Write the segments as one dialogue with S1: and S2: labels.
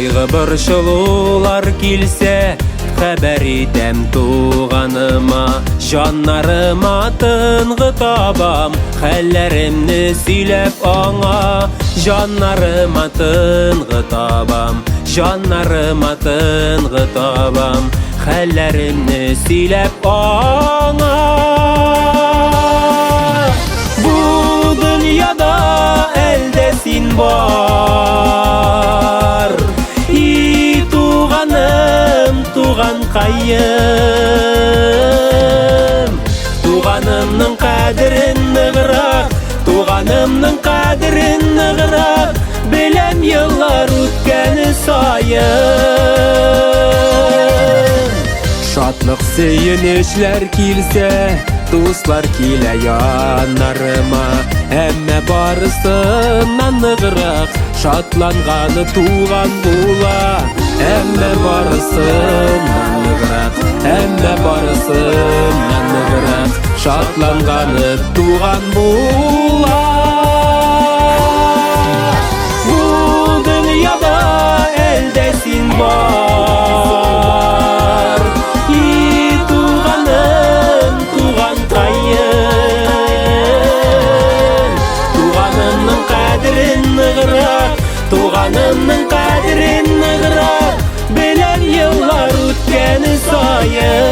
S1: Кайгы борчулар килсә, хәбәр итәм туганыма. Җаннарыма тынгы табам, хәлләремне сөйләп аңа. Җаннарыма тынгы табам, җаннарыма тынгы табам, хәлләремне сөйләп аңа. Бу дөньяда әлдә син бар, и туганым, туганкаем. Туганымның кадерен ныграк, туганымның кадерен ныграк, беләм еллар үткәне саен. Шатлык сөенечләр килсә, дуслар килә яннарыма. Әмма барысыннан ныграк шатланганы туган була. Әмма барысыннан ныграк, әмма барысыннан ныграк шатланганы туган була. Бу дөньяда әлдә син бар, и туганым, туганкаем. Туганымның кадерен ныграк, туганымның кадерен ныграк, беләм еллар үткәне саен.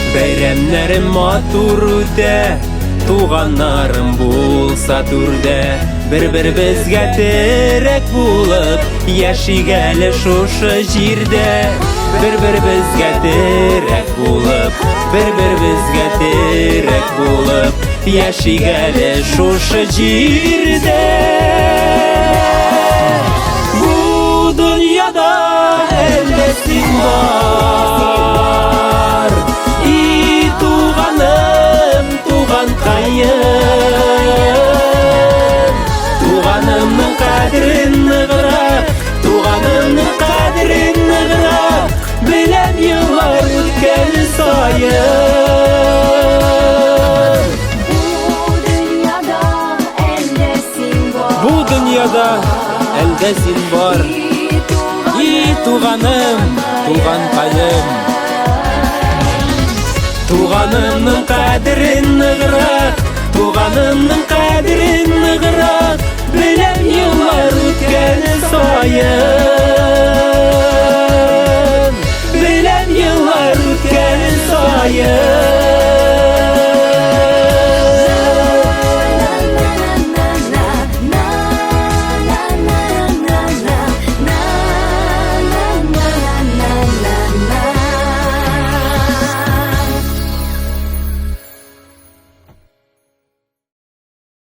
S1: Бәйрәмнәрем матур үтә, туганнарым булса түрдә. Бер-беребезгә терәк булып, яшик әле шушы җирдә. Бер-беребезгә терәк булып, бер-беребезгә терәк булып, яшик әле шушы җирдә. Бу дөньяда әлдә син бар, и туганым, туганкаем. Туганымның кадерен ныграк, туганымның кадерен ныграк, беләм еллар үткәне саен. Бу дөньяда әлдә син бар, и туганым, туганкаем. Туганымның кадерен ныграк, туганымның кадерен